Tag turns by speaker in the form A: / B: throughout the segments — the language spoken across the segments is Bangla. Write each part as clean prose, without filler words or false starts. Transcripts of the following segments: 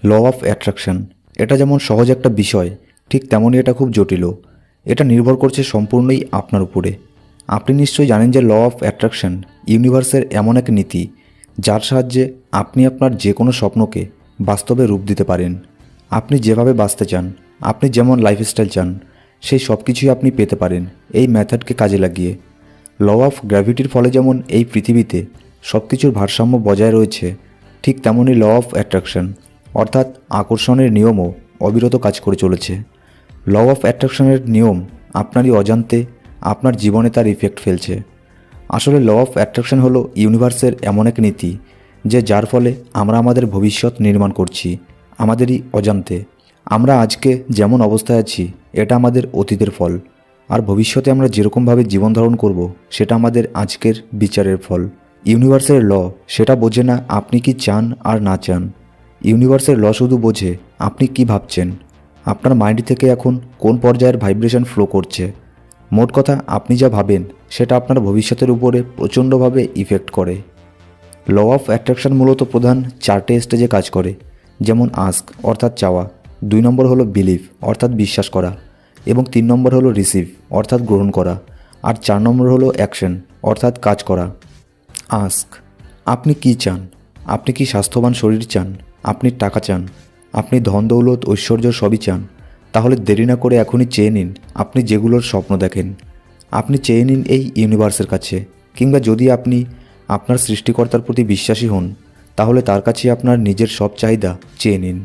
A: ল অফ অ্যাট্রাকশন এটা যেমন সহজ একটা বিষয়, ঠিক তেমনই এটা খুব জটিলও। এটা নির্ভর করছে সম্পূর্ণই আপনার উপরে। আপনি নিশ্চয়ই জানেন যে ল অফ অ্যাট্রাকশন ইউনিভার্সের এমন এক নীতি যার সাহায্যে আপনি আপনার যে কোনো স্বপ্নকে বাস্তবে রূপ দিতে পারেন। আপনি যেভাবে বাঁচতে চান, আপনি যেমন লাইফস্টাইল চান, সেই সব কিছুই আপনি পেতে পারেন এই মেথডকে কাজে লাগিয়ে। ল অফ গ্র্যাভিটির ফলে যেমন এই পৃথিবীতে সব কিছুর ভারসাম্য বজায় রয়েছে, ঠিক তেমনই ল অফ অ্যাট্রাকশন অর্থাৎ আকর্ষণের নিয়মও অবিরত কাজ করে চলেছে। ল অফ অ্যাট্রাকশনের নিয়ম আপনারই অজান্তে আপনার জীবনে তার ইফেক্ট ফেলছে। আসলে ল অফ অ্যাট্রাকশন হলো ইউনিভার্সের এমন এক নীতি যে যার ফলে আমরা আমাদের ভবিষ্যৎ নির্মাণ করছি আমাদেরই অজান্তে। আমরা আজকে যেমন অবস্থায় আছি এটা আমাদের অতীতের ফল, আর ভবিষ্যতে আমরা যেরকমভাবে জীবন ধারণ করব সেটা আমাদের আজকের বিচারের ফল। ইউনিভার্সের ল সেটা বোঝে না আপনি কি চান আর না চান। ইউনিভার্সের ল শুধু বোঝে আপনি কি ভাবছেন, আপনার মাইন্ড থেকে এখন কোন পর্যায়ের ভাইব্রেশন ফ্লো করছে। মোট কথা, আপনি যা ভাবেন সেটা আপনার ভবিষ্যতের উপরে প্রচণ্ডভাবে ইফেক্ট করে। ল অফ অ্যাট্রাকশন মূলত প্রধান 4টে স্টেজে কাজ করে, যেমন আস্ক অর্থাৎ চাওয়া, 2 নম্বর হলো বিলিভ অর্থাৎ বিশ্বাস করা, এবং 3 নম্বর হলো রিসিভ অর্থাৎ গ্রহণ করা, আর 4 নম্বর হলো অ্যাকশন অর্থাৎ কাজ করা। আস্ক, আপনি কি চান? আপনি কি স্বাস্থ্যবান শরীর চান? আপনি টাকা চান? আপনি ধন দৌলত ঐশ্বর্য সবই চান? তাহলে দেরি না করে এখনই চেয়ে নিন আপনি যেগুলোর স্বপ্ন দেখেন। আপনি চেয়ে নিন এই ইউনিভার্সের কাছে, কিংবা যদি আপনি আপনার সৃষ্টিকর্তার প্রতি বিশ্বাসী হন তাহলে তার কাছে আপনার নিজের সব চাহিদা চেয়ে নিন।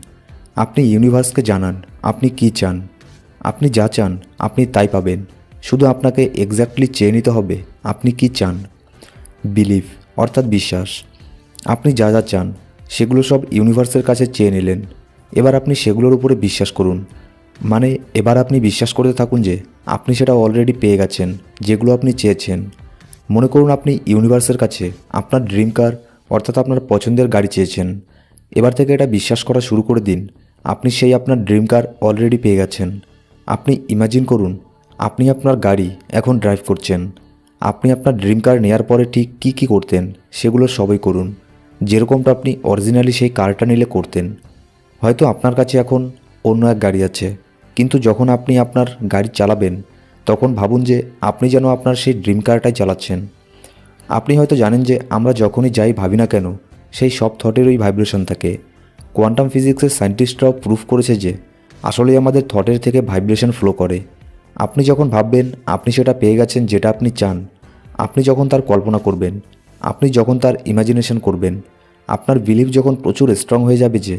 A: আপনি ইউনিভার্সকে জানান আপনি কি চান। আপনি যা চান আপনি তাই পাবেন, শুধু আপনাকে এক্স্যাক্টলি চেয়ে নিতে হবে আপনি কি চান। বিলিভ অর্থাৎ বিশ্বাস, আপনি যা যা চান সেগুলো সব ইউনিভার্সের কাছে চেয়ে নিলেন। এবার আপনি সেগুলোর উপরে বিশ্বাস করুন, মানে এবার আপনি বিশ্বাস করতে থাকুন যে আপনি সেটা অলরেডি পেয়ে গেছেন যেগুলো আপনি চেয়েছেন। মনে করুন আপনি ইউনিভার্সের কাছে আপনার ড্রিম কার অর্থাৎ আপনার পছন্দের গাড়ি চেয়েছেন। এবার থেকে এটা বিশ্বাস করা শুরু করে দিন আপনি সেই আপনার ড্রিম কার অলরেডি পেয়ে গেছেন। আপনি ইমাজিন করুন আপনি আপনার গাড়ি এখন ড্রাইভ করছেন। আপনি আপনার ড্রিম কার নেওয়ার পরে ঠিক কী কী করতেন সেগুলো সবই করুন, যেরকমটা আপনি অরিজিনালি সেই কারটা নিলে করতেন। হয়তো আপনার কাছে এখন অন্য এক গাড়ি আছে, কিন্তু যখন আপনি আপনার গাড়ি চালাবেন তখন ভাবুন যে আপনি যেন আপনার সেই ড্রিম কারটাই চালাচ্ছেন। আপনি হয়তো জানেন যে আমরা যখনই যাই ভাবি না কেন সেই সব থটেরই ভাইব্রেশন থাকে। কোয়ান্টাম ফিজিক্সের সায়েন্টিস্টরাও প্রুফ করেছে যে আসলেই আমাদের থটের থেকে ভাইব্রেশন ফ্লো করে। আপনি যখন ভাববেন আপনি সেটা পেয়ে গেছেন যেটা আপনি চান, আপনি যখন তার কল্পনা করবেন, আপনি যখন তার ইমাজিনেশন করবেন, আপনার বিলিভ যখন প্রচুর স্ট্রং হয়ে যাবে যে